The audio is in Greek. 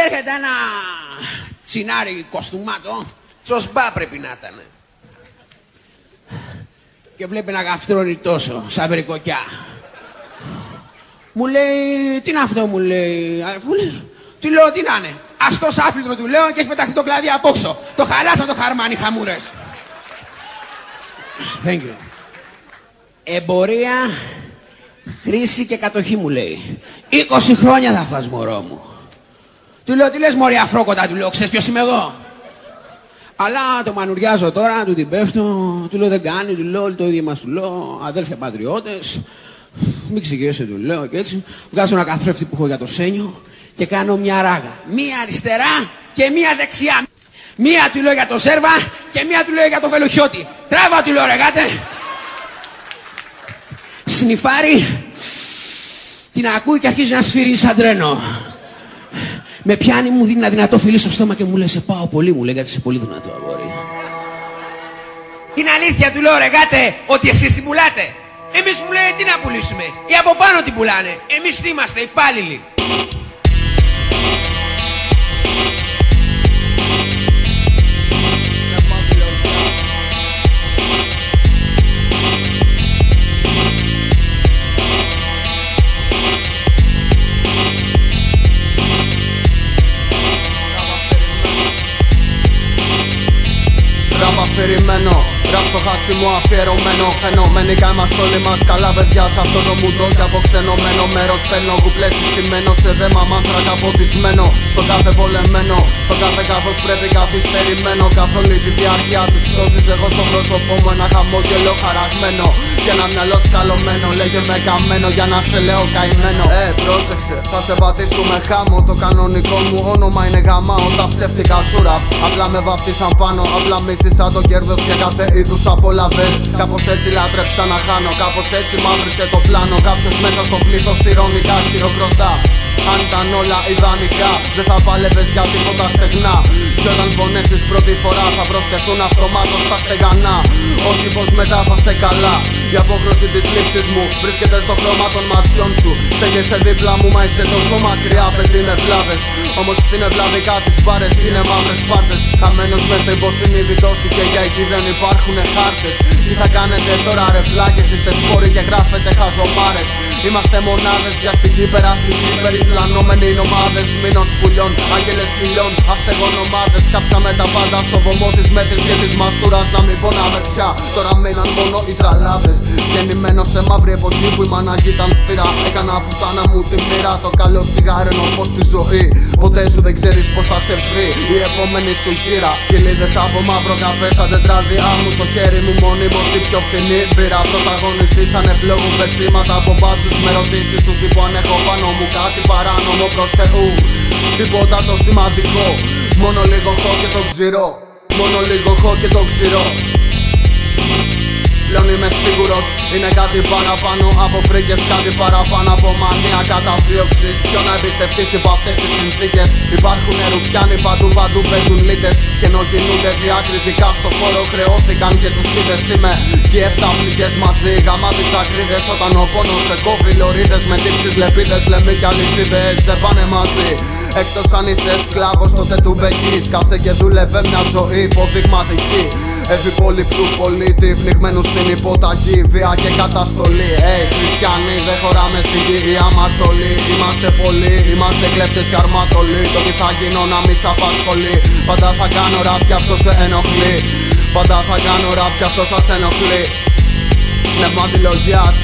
έρχεται ένα τσινάρι κοστούμάτο, τσοσμπά πρέπει να ήταν. Και βλέπει να γαφτρώνει τόσο, σαν βρικοκιά. Μου λέει, τι είναι αυτό, μου λέει. Τι λέω, τι να είναι. Αστός άφιλτρο του λέω και έχει πεταχτεί το κλαδί απόξω. Το χαλάσαν το χαρμάνι χαμούρες. Thank you. Εμπορία, χρήση και κατοχή μου λέει. 20 χρόνια θα φας μωρό μου. Του λέω, τι λες μωρή αφρόκοτα, του λέω, ξέρεις ποιος είμαι εγώ. Αλλά το μανουριάζω τώρα, του την πέφτω, του λέω δεν κάνει, του λέω όλοι το ίδιο μας, του λέω αδέλφια πατριώτες. Μην ξηγέσαι, του λέω και έτσι. Βγάζω ένα καθρέφτη που έχω για το Σένιο και κάνω μια ράγα. Μία αριστερά και μία δεξιά. Μία του λέω για το Σέρβα και μία του λέω για το Βελουχιώτη. Τράβα, του λέω ρε γάτε. Σνιφάρει, την ακούει και αρχίζει να σφύρει σαν τρένο. Με πιάνει, μου δίνει ένα δυνατό φιλί στο στόμα και μου λέει σε πάω πολύ, μου λέει, γιατί είσαι πολύ δυνατό αγόρι. Είναι αλήθεια, του λέω ρε γάτε, ότι εσείς την πουλάτε. Εμείς, μου λέει, τι να πουλήσουμε. Οι από πάνω την πουλάνε. Εμείς τι είμαστε, υπάλληλοι. Αφηρημένο, ραπ στο χάσιμο αφιερωμένο. Φαινομενικά είμαστε όλοι μας καλά παιδιά σε αυτό το μουντό κι αποξενωμένο μέρος. Παίρνω κουπλές συστημένο σε δέμα μάνθρακα ποτισμένο. Στο κάθε βολεμένο, στο κάθε καθώς πρέπει καθυστερημένο. Καθ' όλη τη διάρκεια της πτώσης εγώ στο πρόσωπό μου ένα χαμόγελο χαραγμένο. Και ένα μυαλό σκαλωμένο, λέγε με καμένο για να σε λέω καημένο. Πρόσεξε, θα σε πατήσουμε χάμω. Το κανονικό μου όνομα είναι γαμάω. Τα ψεύτικα σου ραπ, απλά με βαφτίσαν πάνω. Απλά μίσησα το κέρδος και κάθε είδους απολαβές. Κάπως έτσι λάτρεψα να χάνω, κάπως έτσι μαύρισε το πλάνο. Κάποιος μέσα στο πλήθος ηρωνικά χειροκροτά. Αν ήταν όλα ιδανικά, δεν θα πάλευες για τίποτα στεγνά. Κι όταν πονέσεις πρώτη φορά θα προσθεθούν αυτομάτως τα στεγανά. Όχι πως μετά θα σε καλά. Η απόχρωση της θλίψης μου βρίσκεται στο χρώμα των ματιών σου. Στέγεσαι δίπλα μου, μα είσαι τόσο μακριά, παιδί με βλάβες. Όμως είναι βλαβικά τις μπάρες κι είναι μαύρες πάρτες. Χαμένος μες στο υποσυνείδητό σου και για εκεί δεν υπάρχουνε χάρτες. Τι θα κάνετε τώρα ρε βλάκες, είστε σπόροι και γράφετε χαζομάρες. Είμαστε μονάδες, βιαστικοί, περαστικοί, περιπλανόμενοι νομάδες. Μήνος πουλιών, άγγελες χιλιών, αστεγονομάδες. Κάψαμε τα πάντα στο βωμό της μέτρης και της μαστούρας. Να μην πονάμε πια, τώρα μείναν μόνο οι ζαλάδες. Γεννημένος σε μαύρη εποχή που η μανάκη ήταν σφυρά. Έκανα πουτάνα μου τη μοίρα, το καλό τσιγάρενο πως τη ζωή. Ποτέ σου δεν ξέρεις πως θα σε βρει η επόμενη σου γύρα. Κυλίδες από μαύρο καφέ στα τετράδια μου. Στο χέρι μου μονίμως η πιο φθηνή μπύρα. Πρωταγωνιστής ανευλόγου πεσήματα από μπάτσους με ρωτήσεις του τύπου αν έχω πάνω μου κάτι παράνομο προς Θεού. Τίποτα το σημαντικό, μόνο λίγο χω και το ξηρό. Μόνο λίγο χω και το ξηρό. Πλέον είμαι σίγουρος, είναι κάτι παραπάνω από φρίκες, κάτι παραπάνω από μανία καταδίωξης. Ποιο να εμπιστευτείς υπό αυτές τις συνθήκες. Υπάρχουν ρουφιάνοι παντού, παντού παίζουν λίτες. Και ενώ κινούνται διακριτικά στο χώρο χρεώθηκαν και τους είδες. Είμαι και 7 πληγές μαζί, γαμά τις ακρίδες. Όταν ο πόνος σε κόβει λωρίδες με τύψεις, λεπίδες, λέμε κι αλυσίδες δεν πάνε μαζί. Εκτός αν είσαι σκλάβος τότε του μπεκείς. Κάσε και δούλευε μια ζωή υποδειγματική. Ευυπολοιπτού πολίτη, πνιγμένου στην υποταγή, βία και καταστολή. Χριστιανοί, δεν χωράμε στη γη η αμαρτωλή. Είμαστε πολλοί, είμαστε κλέφτες καρματολοί. Το τι θα γίνω να μη σ' απασχολεί. Πάντα θα κάνω ραπ κι αυτό σε ενοχλεί. Πάντα θα κάνω ραπ κι αυτό σας ενοχλεί. Πνεύμα αντιλογιάς.